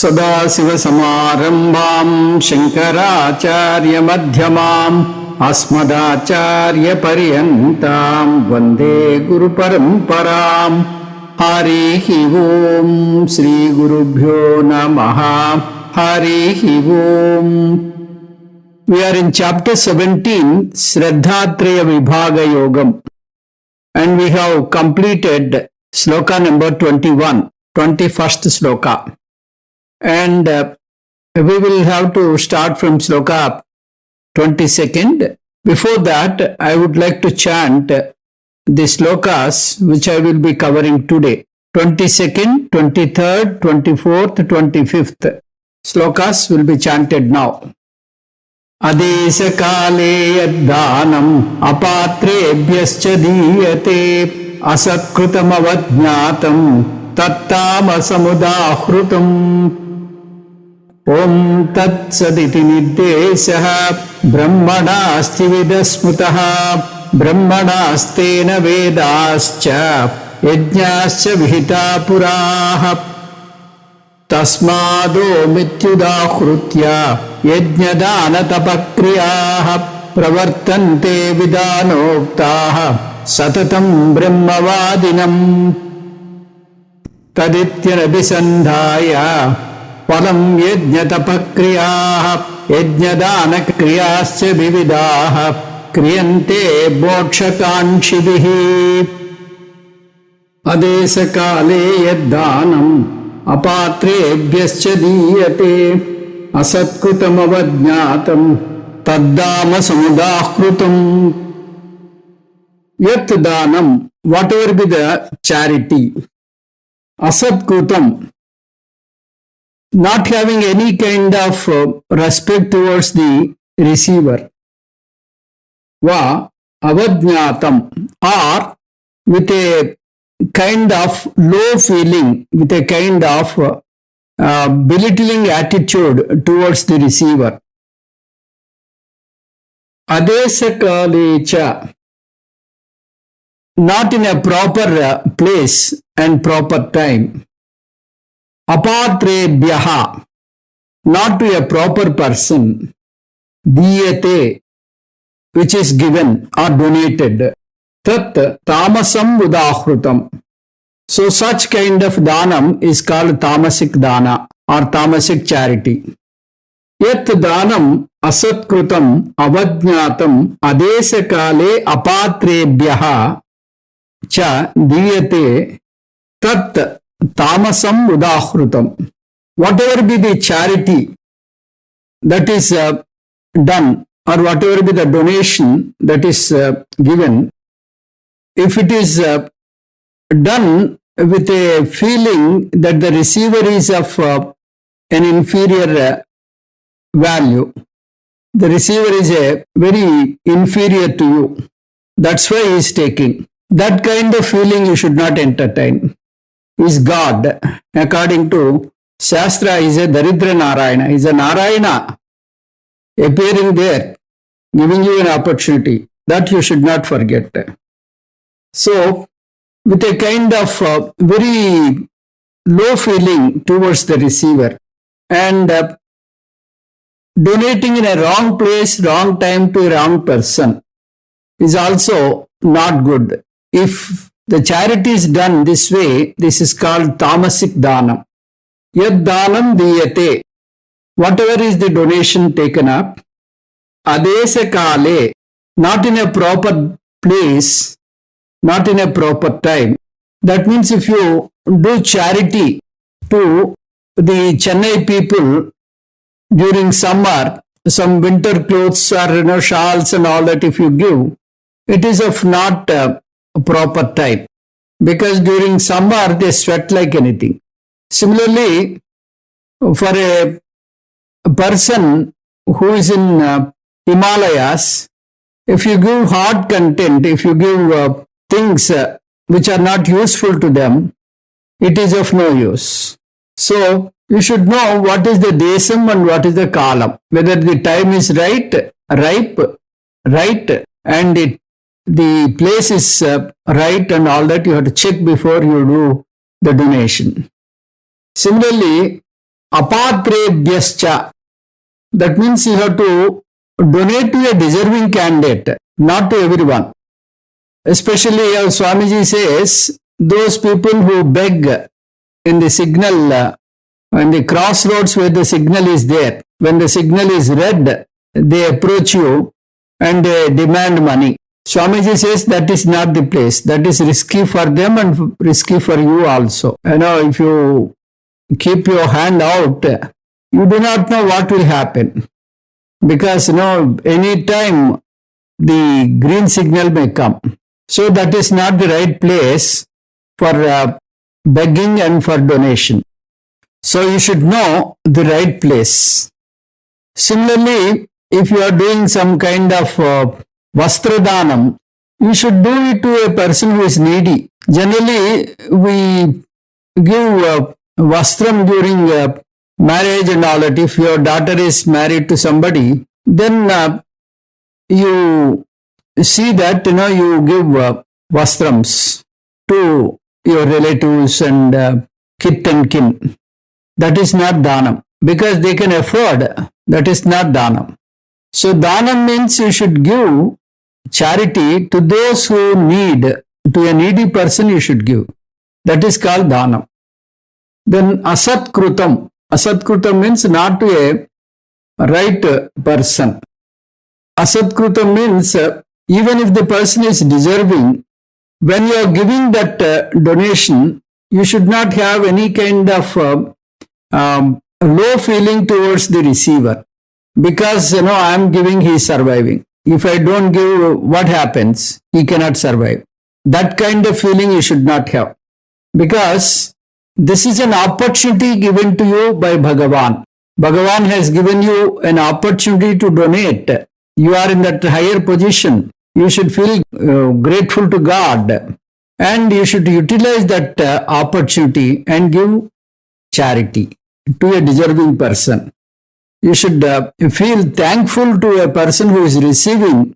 सदाशिवसमारम्भाम् शङ्कराचार्यमध्यमाम् अस्मदाचार्यपर्यन्ताम् वन्दे गुरुपरम्पराम्। हरिः ओम् श्रीगुरुभ्यो नमः। हरिः ओम्. We are in chapter 17, SradhatrayaVibhagaYoga, and we have completed sloka number 21, 21st sloka. And we will have to start from sloka 22nd. Before that, I would like to chant the slokas which I will be covering today. 22nd, 23rd, 24th, 25th slokas will be chanted now. Adesha kale yaddanam apatrebhyascha diyate asakrutam avajnatam tattamasamudahrutam. Om tat saditi nirdeshaha brahmanasti vidasmutaha brahmanastena vedascha yajnascha vihita puraha tasmado mityudahrutya yajnadana tapakriyaha pravartante vidanoktaha satatam brahmavadinam tadityanabhisandhaya palam yajnatapakriyaha yajnadanakriyaascha vividaha kriyante mokshakankshibihi. Adesakale yaddanam apatrebhyascha diyate asatkutam avajnatam taddama samudahrutam. Yat danam, whatever be the charity, asatkutam, not having any kind of respect towards the receiver, va avajnatam, or with a kind of low feeling, with a kind of belittling attitude towards the receiver. Adesakalecha, not in a proper place and proper time. Apatrebhyaha, not to a proper person. Diyate, which is given or donated. Tat tamasam udahrutam. So such kind of danam is called tamasic dana or tamasic charity. Yat danam asatkrutam avajnatam adesakale apatrebhyaha cha diyate tat tamasam udahrutam. Whatever be the charity that is done, or whatever be the donation that is given, if it is done with a feeling that the receiver is of an inferior value, the receiver is a very inferior to you, that's why he is taking. That kind of feeling you should not entertain. Is God, according to Shastra, is a Daridra Narayana, is a Narayana appearing there, giving you an opportunity. That you should not forget. So, with a kind of very low feeling towards the receiver and donating in a wrong place, wrong time to a wrong person is also not good. If the charity is done this way, this is called tamasic danam. Yad danam diyate, whatever is the donation taken up, adesha kale, not in a proper place, not in a proper time. That means if you do charity to the Chennai people during summer, some winter clothes or shawls and all that, if you give, it is of not proper time, because during summer they sweat like anything. Similarly, for a person who is in Himalayas, if you give hard content, if you give things which are not useful to them, it is of no use. So you should know what is the desam and what is the kalam, whether the time is ripe, and the place is right and all that. You have to check before you do the donation. Similarly, apatrebhyascha. That means you have to donate to a deserving candidate, not to everyone. Especially as Swamiji says, those people who beg in the signal, in the crossroads where the signal is there, when the signal is red, they approach you and they demand money. Swamiji says that is not the place. That is risky for them and risky for you also. If you keep your hand out, you do not know what will happen. Because, any time the green signal may come. So that is not the right place for begging and for donation. So you should know the right place. Similarly, if you are doing some kind of vastradhanam, you should do it to a person who is needy. Generally, we give vastram during marriage and all that. If your daughter is married to somebody, then you see that you give vastrams to your relatives and kith and kin. That is not dhanam because they can afford. That is not dhanam. So dhanam means you should give charity to those who need. To a needy person you should give. That is called dhanam. Then asatkrutam. Asatkrutam means not to a right person. Asatkrutam means even if the person is deserving, when you are giving that donation, you should not have any kind of low feeling towards the receiver. Because, I am giving, he is surviving. If I don't give, what happens? He cannot survive. That kind of feeling you should not have. Because this is an opportunity given to you by Bhagavan. Bhagavan has given you an opportunity to donate. You are in that higher position. You should feel grateful to God. And you should utilize that opportunity and give charity to a deserving person. You should feel thankful to a person who is receiving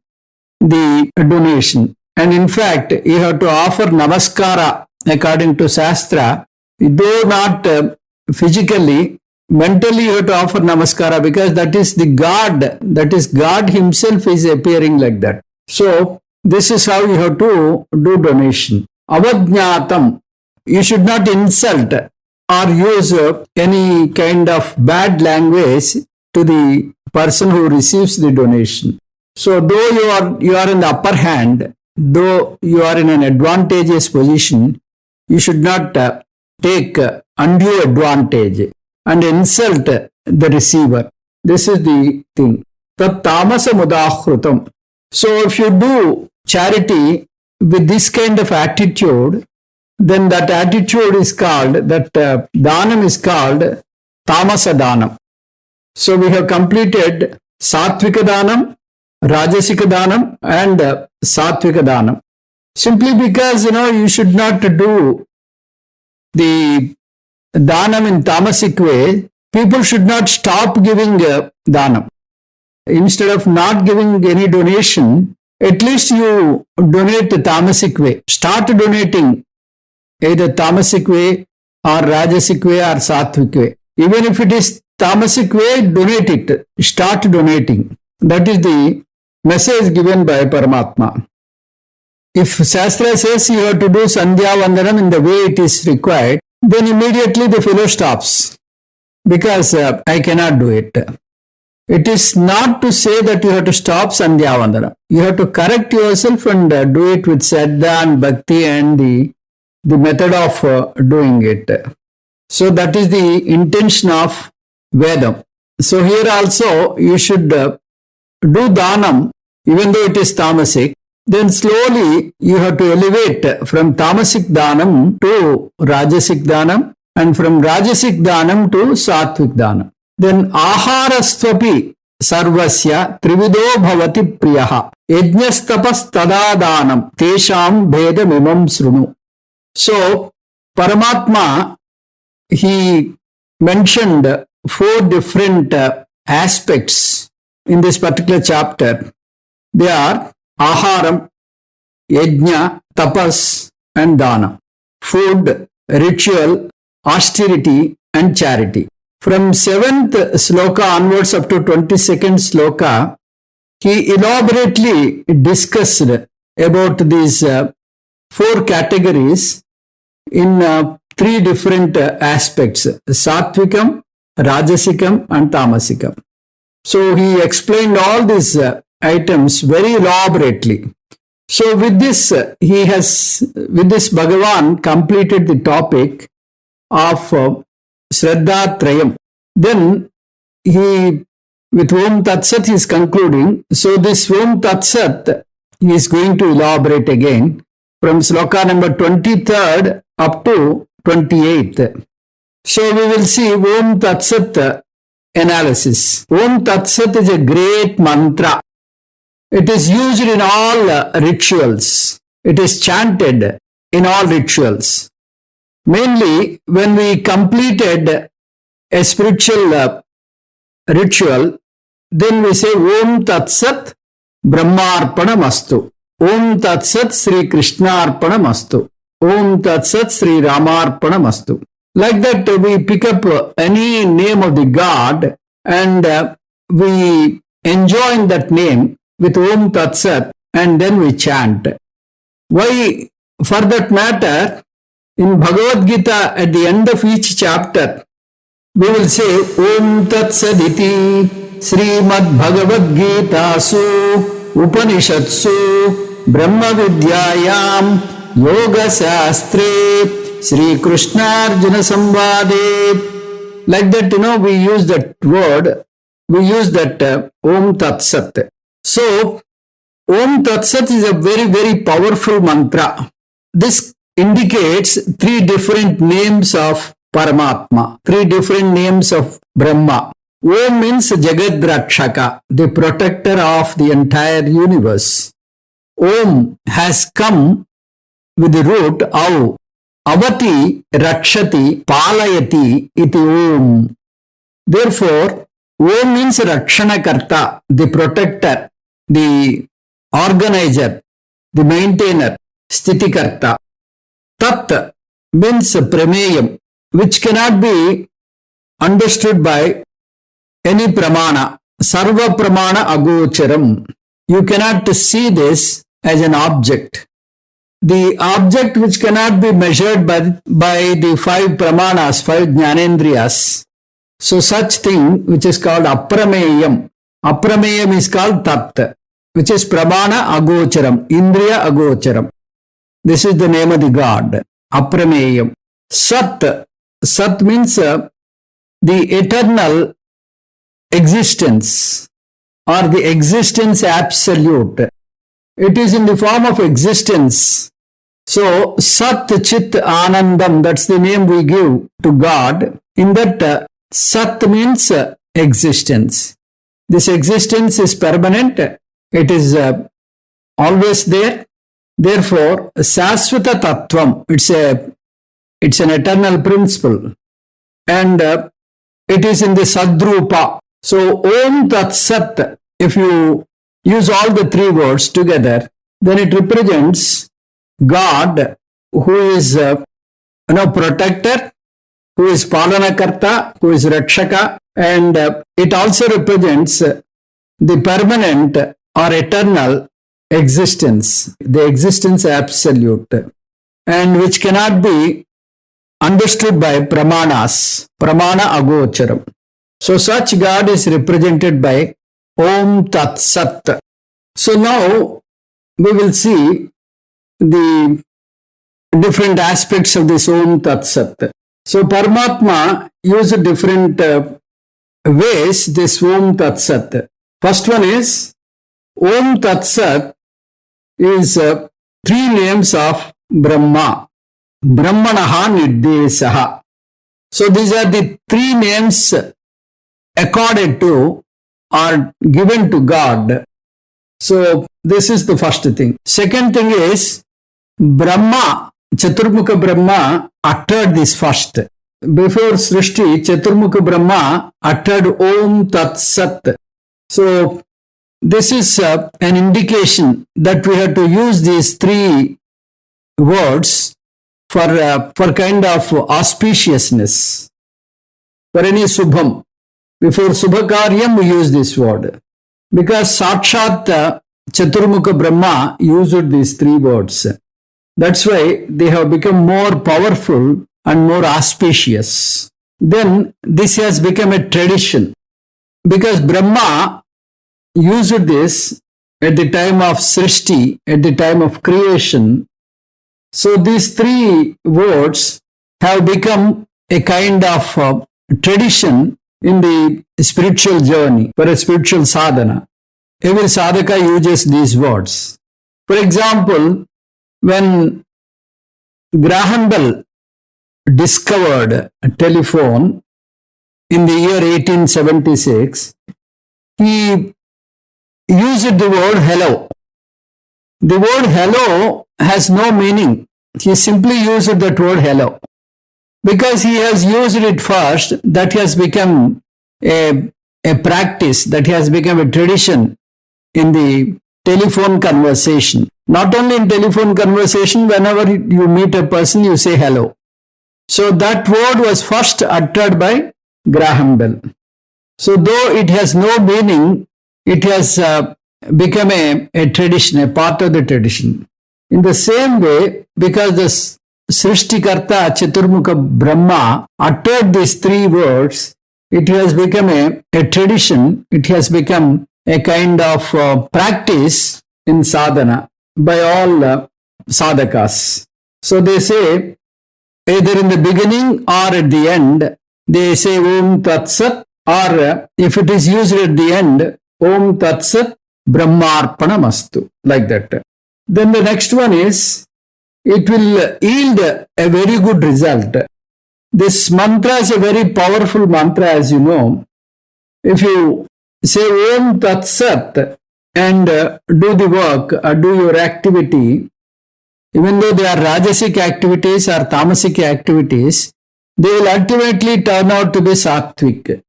the donation. And in fact, you have to offer namaskara according to Shastra. Though not physically, mentally you have to offer namaskara because that is the God. That is God himself is appearing like that. So, this is how you have to do donation. Avajñātam. You should not insult or use any kind of bad language to the person who receives the donation. So though you are in the upper hand, though you are in an advantageous position, you should not take undue advantage and insult the receiver. This is the thing. Tat tamasa mudahrutam. So if you do charity with this kind of attitude, then that attitude is called, that dhanam is called tamasa dhanam. So we have completed Sattvika Dhanam, Rajasika Dhanam and Sattvika Dhanam. Simply because, you should not do the Dhanam in tamasic way, people should not stop giving Dhanam. Instead of not giving any donation, at least you donate the tamasic way. Start donating either tamasic way or Rajasic way or Sattvik way. Even if it is tamasic way, donate it. Start donating. That is the message given by Paramatma. If Shastra says you have to do Sandhya Vandanam in the way it is required, then immediately the fellow stops. Because I cannot do it. It is not to say that you have to stop Sandhya Vandanam. You have to correct yourself and do it with Shraddha and Bhakti and the method of doing it. So that is the intention of Vedam. So here also you should do Dhanam even though it is Tamasic. Then slowly you have to elevate from Tamasic Dhanam to Rajasic Dhanam and from Rajasic Dhanam to Sattvik Dhanam. Then Aharastvapi Sarvasya Trivido Bhavati Priyaha Yajnastapas Tada Dhanam Tesham Bhedamimam Srunu. So Paramatma, he mentioned 4 different aspects in this particular chapter. They are Aharam, Yajna, Tapas and Dana. Food, ritual, austerity and charity. From 7th sloka onwards up to 22nd sloka, he elaborately discussed about these 4 categories in 3 different aspects: Satvikam, Rajasikam and Tamasikam. So he explained all these items very elaborately. So with this, Bhagavan completed the topic of Sradhatrayam. Then he, with Om Tat Sat, he is concluding. So this Om Tat Sat, he is going to elaborate again from sloka number 23rd up to 28th. So we will see Om Tat Sat analysis. Om Tat Sat is a great mantra. It is used in all rituals. It is chanted in all rituals. Mainly when we completed a spiritual ritual, then we say Om Tat Sat Brahmarpanamastu. Om Tat Sat Sri Krishnarpanamastu. Om Tat Sat Sri Ramarpanamastu. Like that, we pick up any name of the God and we enjoin that name with Om Tat Sat and then we chant. Why? For that matter, in Bhagavad Gita, at the end of each chapter, we will say Om Tat Saditi Srimad Bhagavad Gita Su Upanishatsu Brahma Vidyayam Yoga Shastre Sri Krishna Arjuna Samvade. Like that, we use that word, we use that Om Tat Sat. So, Om Tat Sat is a very, very powerful mantra. This indicates 3 different names of Paramatma, 3 different names of Brahma. Om means Jagad Rakshaka, the protector of the entire universe. Om has come with the root Au. Avati Rakshati Palayati iti Om. Therefore, Om means Rakshana Karta, the protector, the organizer, the maintainer, Stitikarta. Tat means Prameyam, which cannot be understood by any pramana. Sarva pramana agocharam. You cannot see this as an object. The object which cannot be measured by the 5 pramanas, 5 jnanendriyas. So such thing which is called aprameyam. Aprameyam is called tat, which is pramana agocharam, indriya agocharam. This is the name of the God, aprameyam. Sat. Sat means the eternal existence or the existence absolute. It is in the form of existence. So, Sat Chit Anandam, that's the name we give to God. In that, Sat means existence. This existence is permanent. It is always there. Therefore, Sasvata Tattvam, it's an eternal principle. And it is in the Sadrupa. So, Om Tat Sat, if you use all the 3 words together, then it represents God, who is protector, who is Palanakarta, who is Rakshaka, and it also represents the permanent or eternal existence, the existence absolute, and which cannot be understood by pramanas, pramana agocharam. So such God is represented by Om Tat Sat. So now we will see the different aspects of this Om Tat Sat. So Paramatma used different ways this Om Tat Sat. First one is Om Tat Sat is 3 names of Brahma. Brahmanaha Nirdesaha. So these are the 3 names accorded to or given to God. So this is the first thing. Second thing is Brahma, Chaturmukha Brahma uttered this first. Before Srishti, Chaturmukha Brahma uttered Om Tat Sat. So this is an indication that we have to use these 3 words for kind of auspiciousness. For any Subham, before Subhakaryam we use this word. Because Sakshat Chaturmukha Brahma used these three words. That's why they have become more powerful and more auspicious. Then this has become a tradition. Because Brahma used this at the time of Srishti, at the time of creation. So these three words have become a kind of tradition in the spiritual journey, for a spiritual sadhana. Every sadhaka uses these words. For example, when Graham Bell discovered a telephone in the year 1876, he used the word hello. The word hello has no meaning. He simply used that word hello. Because he has used it first, that has become a practice, that has become a tradition in the telephone conversation. Not only in telephone conversation, whenever you meet a person, you say hello. So that word was first uttered by Graham Bell. So though it has no meaning, it has become a tradition, a part of the tradition. In the same way, because the Srishtikarta Chaturmukha Brahma uttered these three words, it has become a tradition, it has become a kind of practice in sadhana by all sadhakas. So they say, either in the beginning or at the end, they say Om Tat Sat, or if it is used at the end, Om Tat Sat Brahmarpanamastu, like that. Then the next one is, it will yield a very good result. This mantra is a very powerful mantra, as you know. If you say Om Tat Sat and do the work, do your activity, even though they are Rajasic activities or Tamasic activities, they will ultimately turn out to be Sattvic.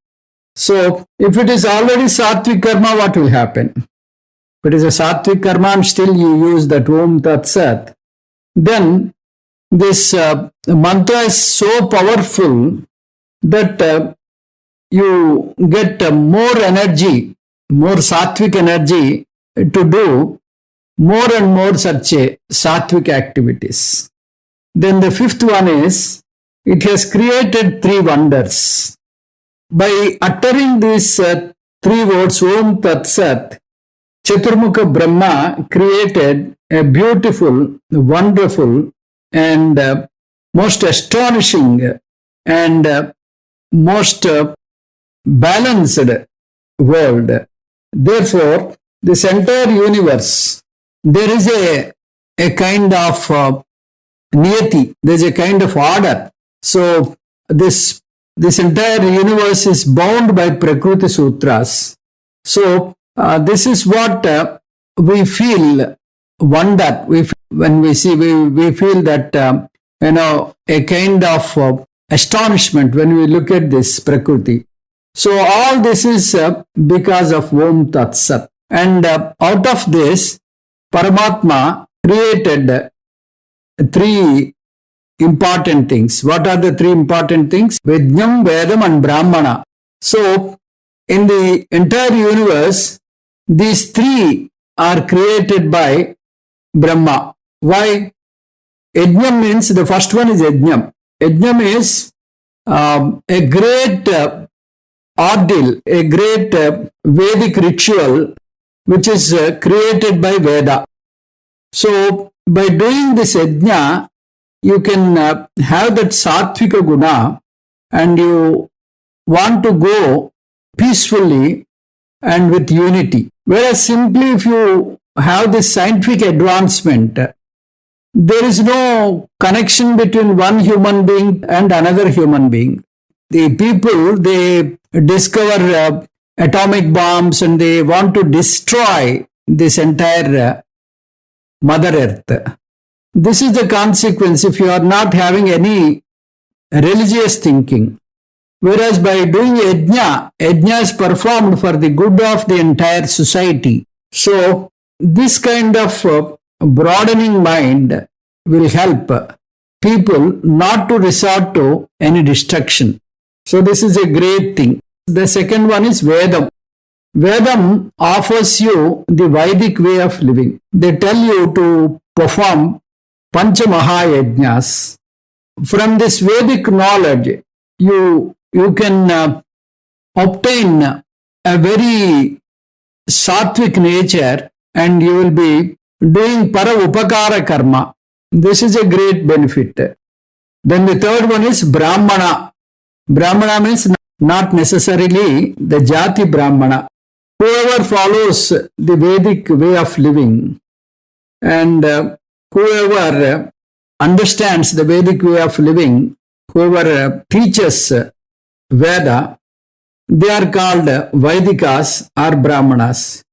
So, if it is already Sattvic karma, what will happen? If it is a Sattvic karma and still you use that Om Tat Sat, then this mantra is so powerful that you get more energy, more sattvic energy to do more and more such sattvic activities. Then the fifth one is, it has created three wonders. By uttering these three words, Om Tat Sat, Chaturmukha Brahma created a beautiful, wonderful, and most astonishing and most balanced world. Therefore, this entire universe, there is a kind of niyati, there is a kind of order. So, this entire universe is bound by Prakriti Sutras. So, this is what we feel wonder. When we see, we feel that, a kind of astonishment when we look at this Prakriti. So all this is because of Om Tat Sat. And out of this, Paramatma created three important things. What are the three important things? Vidyam, Vedam and Brahmana. So in the entire universe, these three are created by Brahma. Why? Yajnam means, the first one is Yajnam. Yajnam is a great ordeal, a great Vedic ritual which is created by Veda. So, by doing this yajna, you can have that sattvika guna and you want to go peacefully and with unity. Whereas simply if you have this scientific advancement, there is no connection between one human being and another human being. The people, they discover atomic bombs and they want to destroy this entire Mother Earth. This is the consequence if you are not having any religious thinking. Whereas by doing yajna, yajna is performed for the good of the entire society. So, this kind of broadening mind will help people not to resort to any destruction. So this is a great thing. The second one is Vedam. Vedam offers you the Vedic way of living. They tell you to perform Pancha Mahayajnas. From this Vedic knowledge, you can obtain a very sattvic nature, and you will be doing para upakara karma. This is a great benefit. Then the third one is Brahmana. Brahmana means not necessarily the Jati Brahmana. Whoever follows the Vedic way of living and whoever understands the Vedic way of living, whoever teaches Veda, they are called Vaidikas or Brahmanas.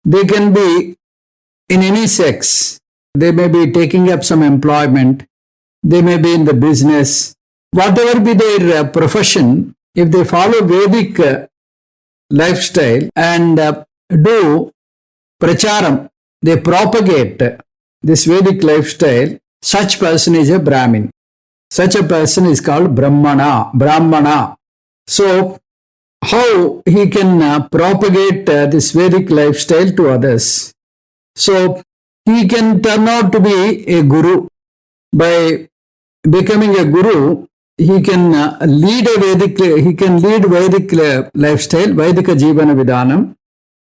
They can be in any sex. They may be taking up some employment. They may be in the business. Whatever be their profession, if they follow Vedic lifestyle and do pracharam, they propagate this Vedic lifestyle, such person is a Brahmin. Such a person is called Brahmana. So, how he can propagate this Vedic lifestyle to others? So, he can turn out to be a guru. By becoming a guru, he can lead Vedic lifestyle, Vedika Jivana Vidhanam,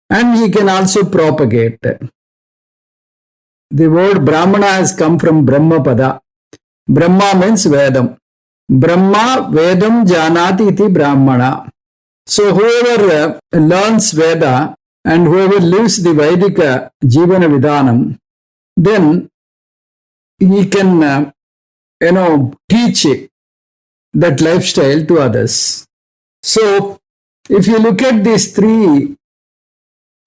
and he can also propagate. The word Brahmana has come from Brahma Pada. Brahma means Vedam. Brahma Vedam Janati iti Brahmana. So whoever learns Veda and whoever lives the Vedika Jivana Vidhanam, then he can teach that lifestyle to others. So if you look at these three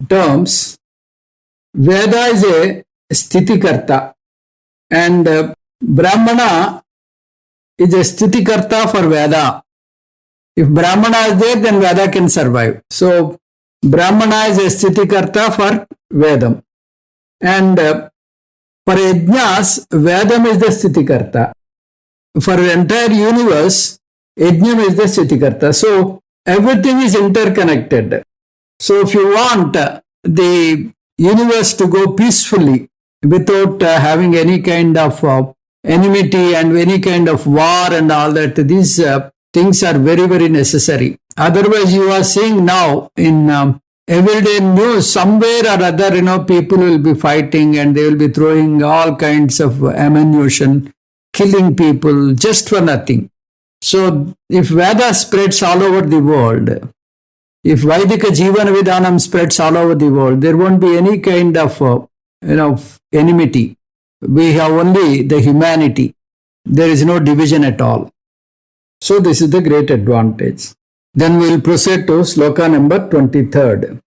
terms, Veda is a Sthitikarta and Brahmana is a Sthitikarta for Veda. If Brahmana is there, then Veda can survive. So Brahmana is a Sthitikarta for Vedam. And for Yajnas, Vedam is the Sthitikarta. For the entire universe, Yajnam is the Sthitikarta. So everything is interconnected. So if you want the universe to go peacefully without having any kind of enmity and any kind of war and all that, these things are very, very necessary. Otherwise, you are seeing now in everyday news, somewhere or other, people will be fighting and they will be throwing all kinds of ammunition, killing people just for nothing. So if Veda spreads all over the world, if Vaidika Jivana Vidhanam spreads all over the world, there won't be any kind of enmity. We have only the humanity. There is no division at all. So this is the great advantage. Then we will proceed to sloka number 23rd.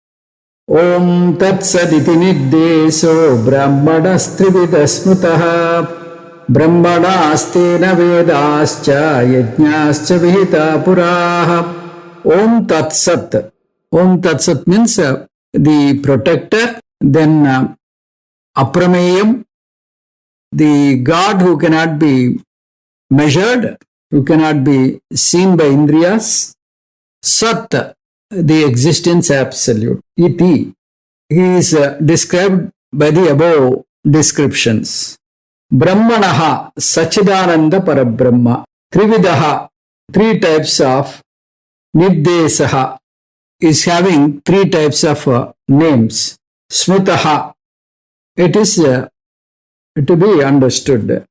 Om Tat Saditi Niddeso Brahmanastrividha Smutaha Brahmanastena Vedascha Yajnascha Vihita Puraha. Om Tat Sat. Om Tat Sat means the protector, then Aprameyam, the God who cannot be measured, who cannot be seen by Indriyas. Sat, the existence absolute. Iti, he is described by the above descriptions. Brahmanaha, Sachidananda Parabrahma. Trividaha, three types of Niddesaha, is having three types of names. Smutaha, it is to be understood.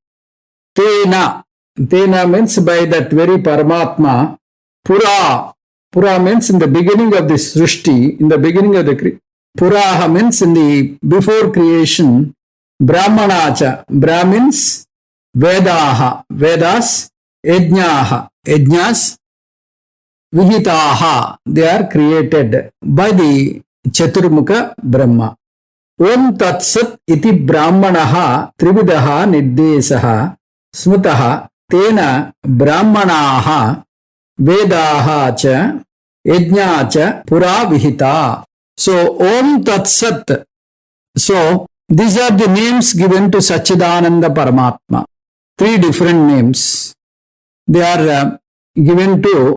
Tena, Tena means by that very Paramatma. Pura, Pura means in the beginning of the Srishti, in the beginning of the Puraha means in the before creation. Brahmanacha, Brahmins, Vedaha, Vedas, Yajnaha, Yajnas, Vihitaha, they are created by the Chaturmukha Brahma. Om Tat Sat iti Brahmanaha Trividaha Niddesaha Smutaha Tena Brahmanaha Vedaha cha Yajna cha Pura Vihita. So Om Tat Sat. So these are the names given to Sachidananda Paramatma. Three different names. They are given to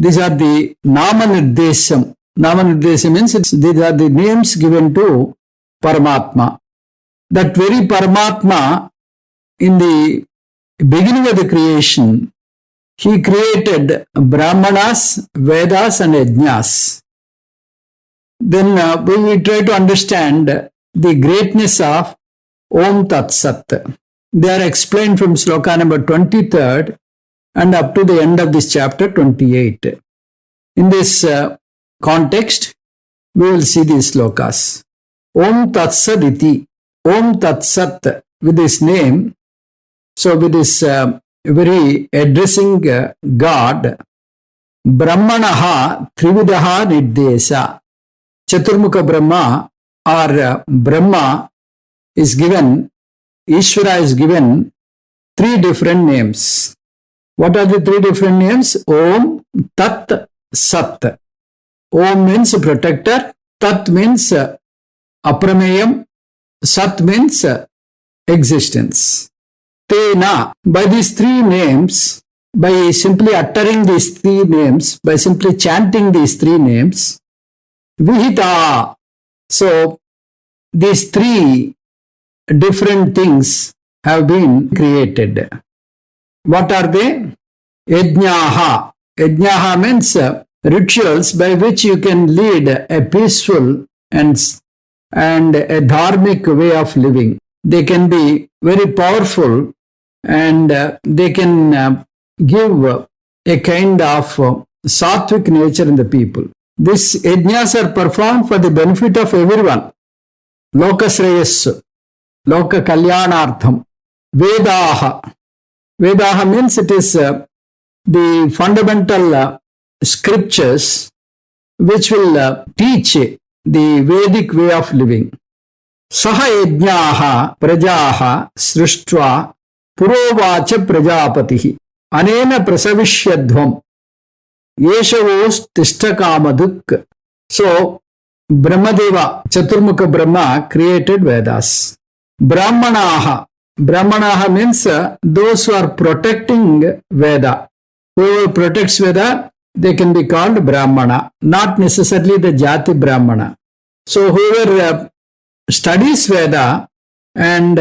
These are the Namanirdesham. Namanirdesham means these are the names given to Paramatma. That very Paramatma, in the beginning of the creation, he created Brahmanas, Vedas and Yajnas. Then we try to understand the greatness of Om Tat Sat. They are explained from sloka number 23rd and up to the end of this chapter 28. In this context, we will see these slokas. Om Tat Sat iti. Om Tat Sat, with his name, so with his very addressing God, Brahmanaha Trividaha Nirdesa. Chaturmukha Brahma or Brahma is given, Ishvara is given 3 different names. What are the 3 different names? Om, Tat, Sat. Om means protector, Tat means Aprameyam, Sat means existence. Tena, by these 3 names, by simply uttering these 3 names, by simply chanting these 3 names, Vihita. So, these 3 different things have been created. What are they? Yajnaha. Yajnaha means rituals by which you can lead a peaceful and a dharmic way of living. They can be very powerful and they can give a kind of sattvic nature in the people. These yajnas are performed for the benefit of everyone. Lokasreyas, Loka Kalyanartham. Vedaha. Vedaha means it is the fundamental scriptures which will teach the Vedic way of living. Saha yajnaha prajaha srishtva purovacha prajapatihi anena prasavishyadhvam yeshavos tishtakamaduk. So, Brahmadeva, Chaturmukha Brahma created Vedas. Brahmanaha. Brahmanaha means those who are protecting Veda. Whoever protects Veda, they can be called Brahmana, not necessarily the Jati Brahmana. So whoever studies Veda and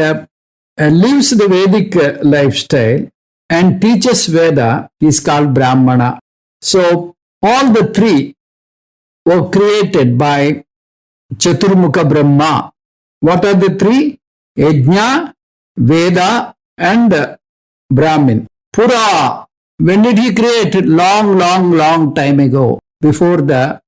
lives the Vedic lifestyle and teaches Veda is called Brahmana. So all the 3 were created by Chaturmukha Brahma. What are the 3? Yajna, Veda and Brahmin. Pura. When did he create? Long time ago, before the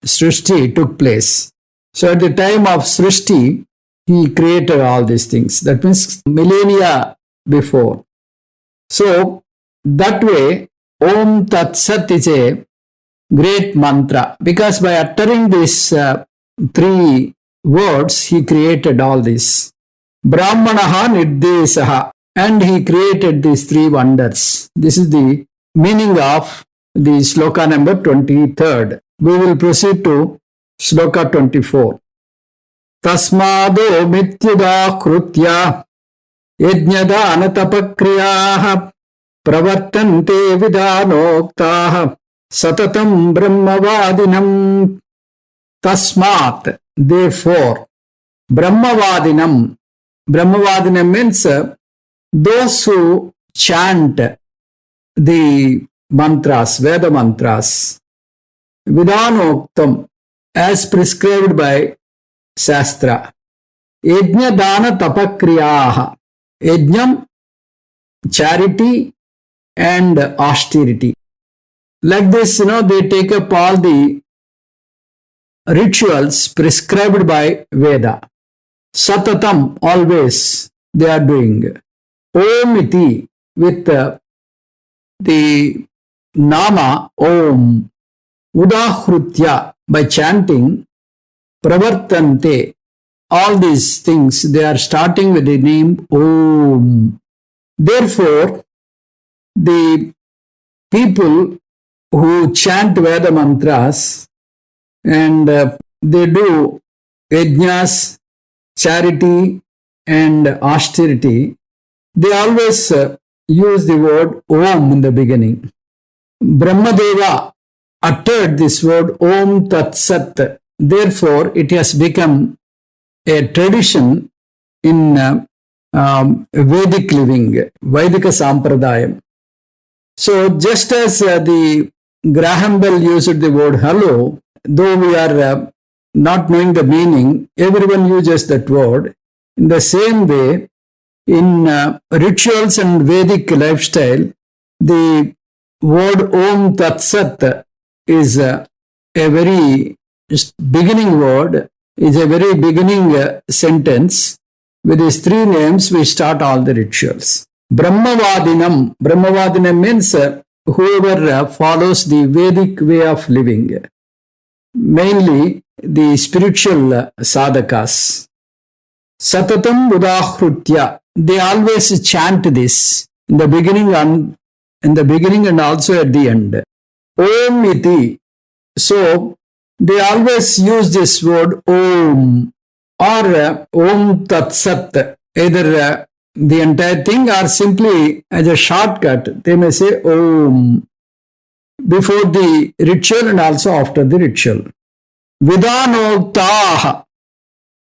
Srishti took place. So at the time of Srishti, he created all these things. That means millennia before. So that way, Om Tat Sat is a great mantra, because by uttering these 3 words, he created all this. Brahmanaha Nirdesaha, and he created these 3 wonders. This is the meaning of the sloka number 23rd. We will proceed to sloka 24. Tasmado mityuda krutya yajnada anatapakriyaha pravartante vidanoktaha satatam brahmavadinam. Tasmat, therefore, brahmavadinam. Brahmavadinam means those who chant the mantras, Veda mantras, vidanoktam, as prescribed by Shastra. Yajna dana tapakriyaha. Yajnam, charity and austerity. Like this, they take up all the rituals prescribed by Veda. Satatam, always they are doing. Om iti, with the nama Om. Udahrutya, by chanting. Pravartante, all these things, they are starting with the name Om. Therefore, the people who chant Veda mantras and they do yajnas, charity and austerity, they always use the word Om in the beginning. Brahmadeva, uttered this word Om Tat Sat. Therefore, it has become a tradition in Vedic living, Vedika Sampradayam. So, just as the Graham Bell used the word hello, though we are not knowing the meaning, everyone uses that word. In the same way, in rituals and Vedic lifestyle, the word Om Tat Sat is a very beginning word, is a very beginning sentence. With these three names, we start all the rituals. Brahmavadinam. Brahmavadinam means whoever follows the Vedic way of living, mainly the spiritual sadhakas. Satatam Udahrutya. They always chant this in the beginning and also at the end. Om iti. So they always use this word Om or Om Tat Sat, either the entire thing or simply as a shortcut. They may say Om before the ritual and also after the ritual. Vidhanoktaha.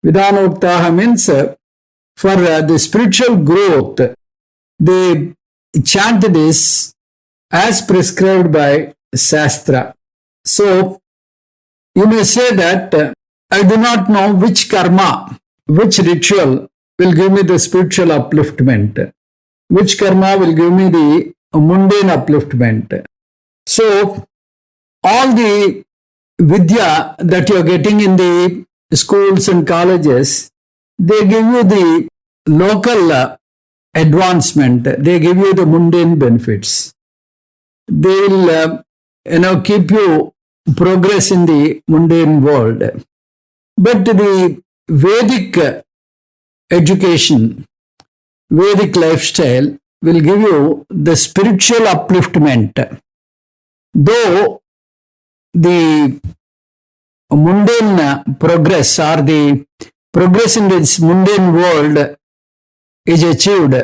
Vidhanoktaha means for the spiritual growth, they chant this as prescribed by Shastra. So, you may say that I do not know which karma, which ritual will give me the spiritual upliftment, which karma will give me the mundane upliftment. So, all the Vidya that you are getting in the schools and colleges, they give you the local advancement, they give you the mundane benefits. They will keep you progress in the mundane world. But the Vedic education, Vedic lifestyle will give you the spiritual upliftment. Though the mundane progress or the progress in this mundane world is achieved,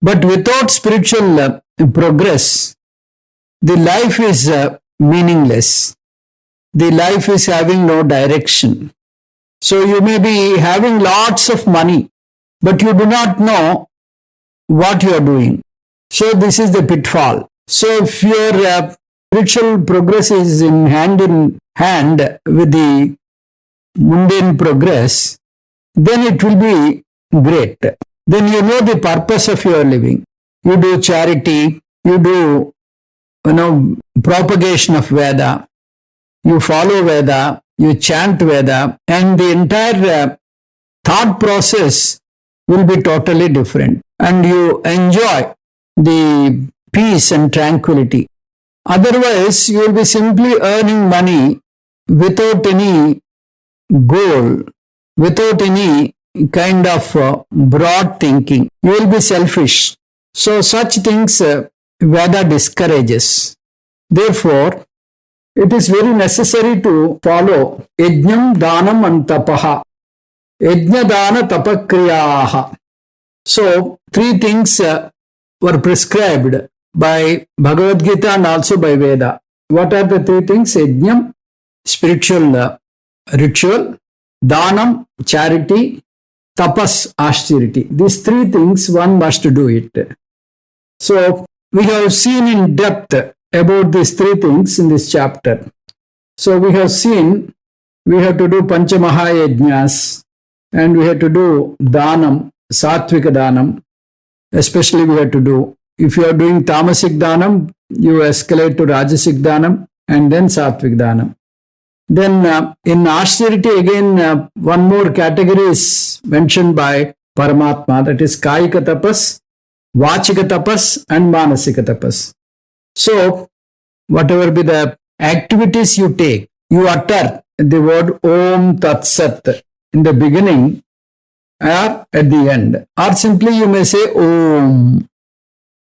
but without spiritual progress, the life is meaningless. The life is having no direction. So you may be having lots of money, but you do not know what you are doing. So this is the pitfall. So if your spiritual progress is in hand with the mundane progress, then it will be great. Then you know the purpose of your living. You do charity, you do propagation of Veda, you follow Veda, you chant Veda, and the entire thought process will be totally different. And you enjoy the peace and tranquility. Otherwise, you will be simply earning money without any goal, without any kind of broad thinking. You will be selfish. So such things Veda discourages. Therefore, it is very necessary to follow Yajnam, Danam and Tapaha. Yajna, Dana, Tapakriyaha. So, three things were prescribed by Bhagavad Gita and also by Veda. What are the three things? Yajnam, spiritual ritual, Danam, charity, Tapas, austerity. These three things one must do it. So, we have seen in depth about these three things in this chapter. So, we have seen we have to do Panchamahayajnas and we have to do Danam, Satvika Danam. Especially we have to do, if you are doing Tamasic Danam, you escalate to Rajasic Danam and then Satvik Danam. Then in austerity again, one more category is mentioned by Paramatma, that is Kayika Tapas, Vachika Tapas and Manasika Tapas. So, whatever be the activities you take, you utter the word Om Tat Sat in the beginning or at the end. Or simply you may say Om.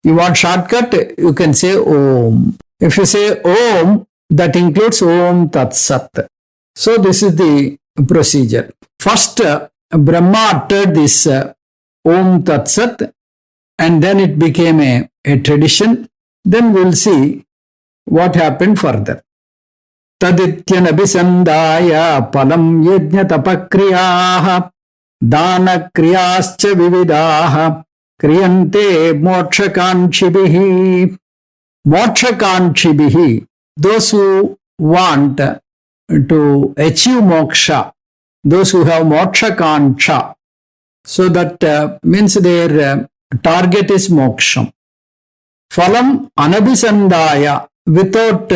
You want shortcut, you can say Om. If you say Om, that includes Om Tat Sat. So this is the procedure. First, Brahma uttered this Om Tat Sat and then it became a tradition. Then we'll see what happened further. Tadityanabhisandaya palam yajna tapakriyaha dana kriyascha vividaha kriyante mokshakankshibihi. Mokshakankshibihi, those who want to achieve moksha, those who have mokshakanksha. So that means their target is moksham. Phalam anabhisandaya, without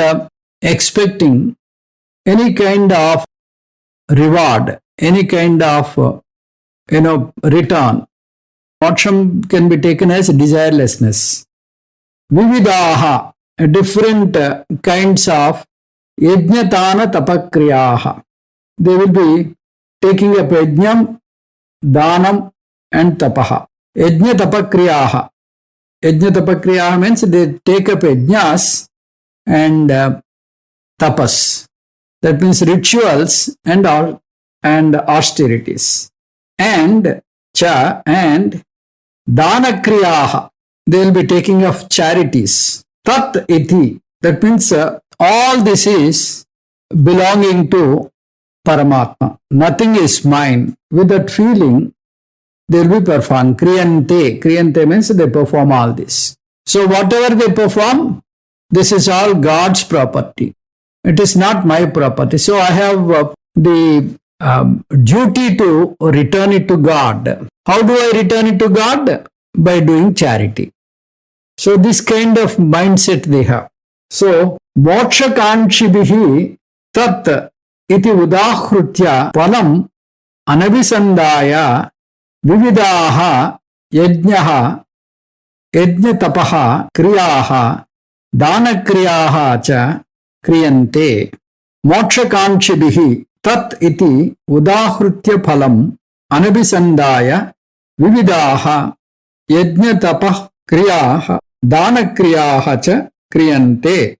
expecting any kind of reward, any kind of return. Moksham can be taken as desirelessness. Vividaha, different kinds of yajnatana tapakriyaha. They will be taking up yajnam, danam and tapaha. Yajna tapakriyaha. Yajna tapakriyaha means they take up yajnas and tapas. That means rituals and austerities. And danakriyaha. They will be taking of charities. Tat iti. That means all this is belonging to Paramatma. Nothing is mine. With that feeling, they will be performed. Kriyante. Kriyante means they perform all this. So whatever they perform, this is all God's property. It is not my property. So I have the duty to return it to God. How do I return it to God? By doing charity. So this kind of mindset they have. So mokshakankshibihi tat iti udahrutya palam anabhisandaya vividaha yajnaha yajnatapaha kriyaha danakriyaha cha kriyante. Mokshakankshibihi tat iti udahrutya phalam anabhisandaya vividaha yajnatapah kriyaha danakriyaha cha kriyante.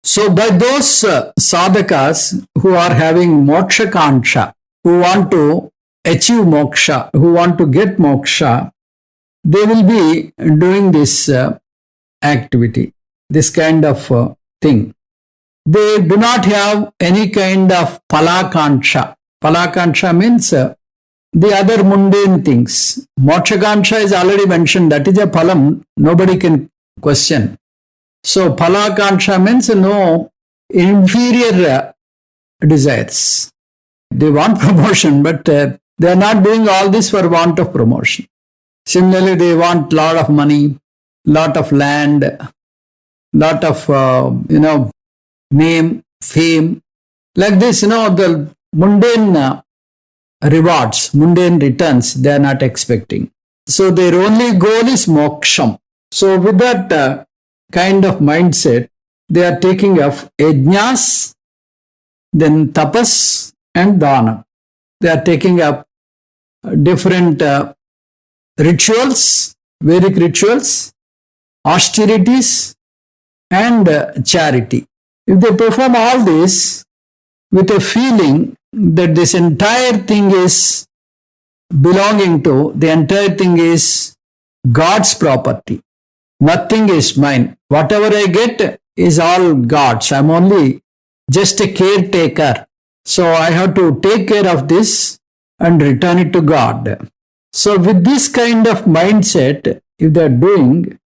So by those sadhakas who are having moksha kanksha, who want to achieve moksha, who want to get moksha, they will be doing this activity, this kind of thing. They do not have any kind of palakanksha. Palakanksha means the other mundane things. Mokshakansha is already mentioned. That is a phalam. Nobody can question. So phalakansha means no inferior desires. They want promotion, but they are not doing all this for want of promotion. Similarly, they want lot of money, lot of land, lot of name, fame. Like this, the mundane rewards, mundane returns, they are not expecting. So their only goal is moksham. So with that kind of mindset, they are taking of yajnas, then tapas and dana. They are taking up different rituals, Vedic rituals, austerities and charity. If they perform all this with a feeling that this entire thing is belonging to, the entire thing is God's property. Nothing is mine. Whatever I get is all God's. I'm only just a caretaker. So I have to take care of this and return it to God. So with this kind of mindset, if they are doing,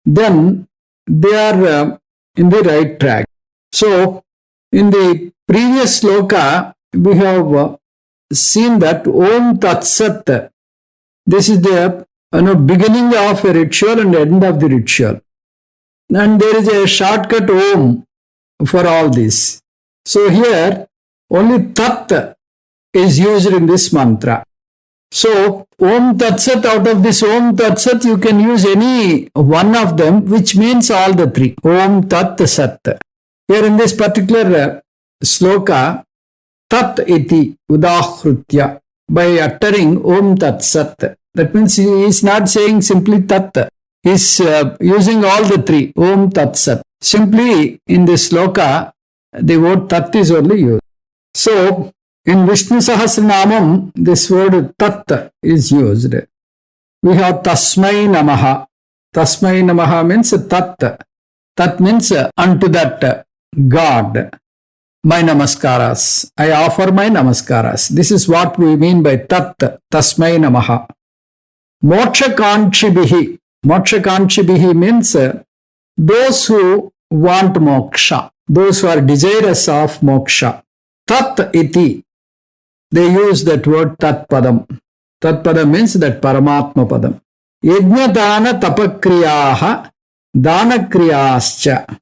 then they are in the right track. So in the previous sloka, we have seen that Om Tat Sat. This is the beginning of a ritual and end of the ritual. And there is a shortcut Om for all this. So here only Tat is used in this mantra. So Om Tat Sat, out of this Om Tat Sat, you can use any one of them, which means all the three. Om Tat Sat. Here in this particular sloka, Tat iti udahrutya, by uttering Om Tat Sat. That means he is not saying simply Tat. He is using all the three. Om Tat Sat. Simply in this sloka, the word Tat is only used. So in Vishnu Sahasranamam, this word Tat is used. We have Tasmai Namaha. Tasmai Namaha means Tat. Tat means unto that God, my namaskaras. I offer my namaskaras. This is what we mean by tat, tasmai namaha. Moksha kanchibihi. Moksha kanchibihi means those who want moksha, those who are desirous of moksha. Tat iti. They use that word tat padam. Tat padam means that Paramatma padam. Yajna dana tapakriyaha dana kriyascha.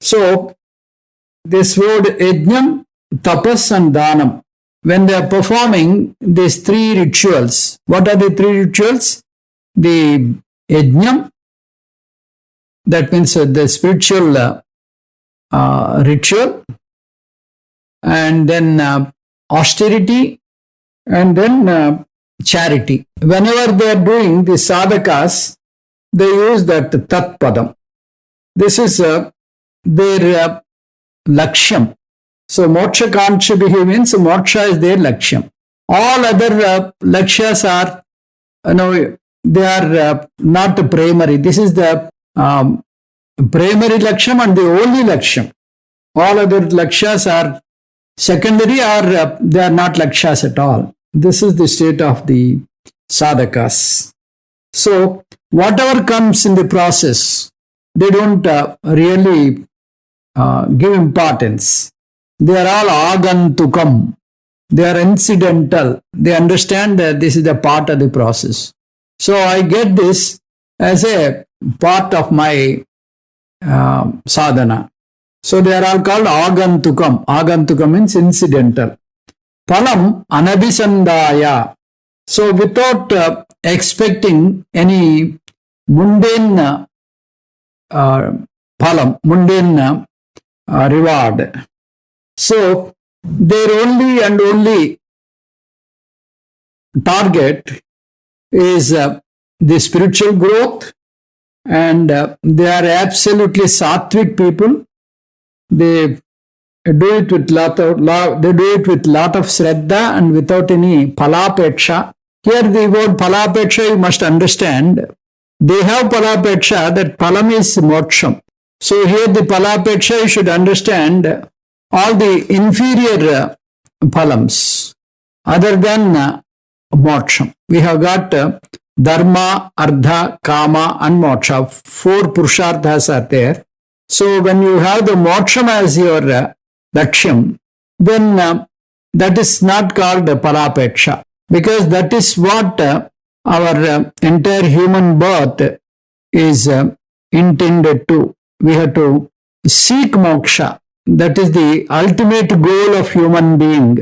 So, this word yajnam, tapas and danam. When they are performing these three rituals, what are the three rituals? The yajnam, that means the spiritual ritual, and then austerity, and then charity. Whenever they are doing the sadhakas, they use that tat padam. This is their lakshyam. So moksha kanchibihi means moksha is their lakshyam. All other lakshyas are, they are not primary. This is the primary lakshyam and the only lakshyam. All other lakshyas are secondary, or they are not lakshyas at all. This is the state of the sadhakas. So whatever comes in the process, they don't really give importance. They are all agantukam. They are incidental. They understand that this is a part of the process. So I get this as a part of my sadhana. So they are all called agantukam. Agantukam means incidental. Palam anabhisandaya. So without expecting any mundane palam, mundane reward. So their only and only target is the spiritual growth, and they are absolutely sattvic people. They do it with lot of shraddha and without any palapeksha. Here the word palapeksha you must understand. They have palapeksha, that palam is moksham. So here the palapeksha you should understand all the inferior palams other than moksham. We have got dharma, artha, kama and moksha. 4 purusharthas are there. So when you have the moksham as your lakshyam, then that is not called palapeksha, because that is what our entire human birth is intended to. We have to seek moksha. That is the ultimate goal of human being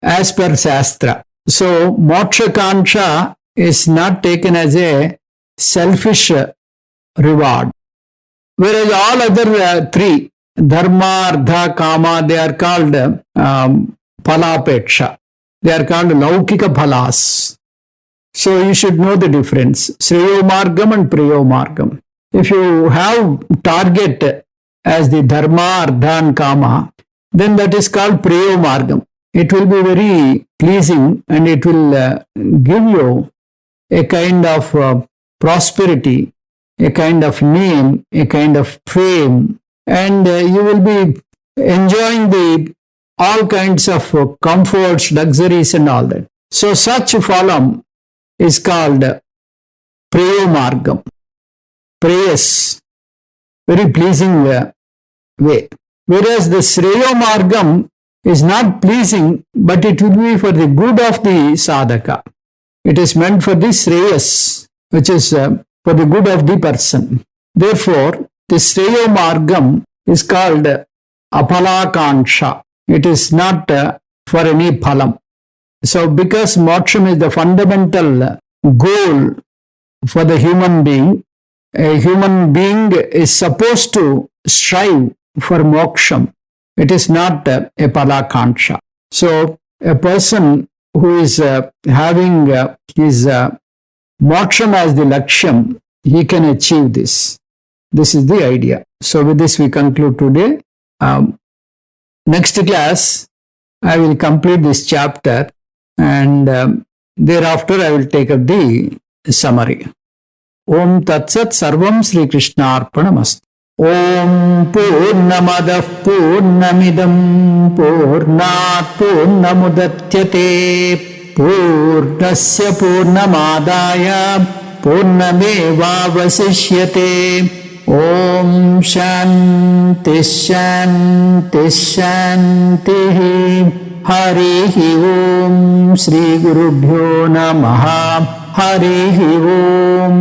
as per Shastra. So moksha kansha is not taken as a selfish reward. Whereas all other 3, dharma, artha, kama, they are called palapeksha. They are called laukika phalas. So you should know the difference. Sreyo margam and preyo margam. If you have target as the dharma, artha and kama, then that is called preyo margam. It will be very pleasing and it will give you a kind of prosperity, a kind of name, a kind of fame, and you will be enjoying all kinds of comforts, luxuries and all that. So such phalam is called preyo margam. Prayas, very pleasing way. Whereas the Sreyo margam is not pleasing, but it will be for the good of the sadhaka. It is meant for the Sreyas, which is for the good of the person. Therefore, the Sreyo margam is called apalakansha. It is not for any phalam. So because moksham is the fundamental goal for the human being, a human being is supposed to strive for moksham. It is not a palakansha. So a person who is having his moksham as the lakshyam, he can achieve this. This is the idea. So with this we conclude today. Next class, I will complete this chapter, and thereafter I will take up the summary. Om Tat Sat Sarvam Sri Krishna Arpanamastu. ఓం పూర్ణమదః పూర్ణమిదం పూర్ణాత్ పూర్ణముదచ్యతే పూర్ణస్య పూర్ణమాదాయ పూర్ణమేవావశిష్యతే. ఓం శాంతి శాంతి శాంతి. హరి ఓం శ్రీ గురుభ్యో నమః. హరి ఓం.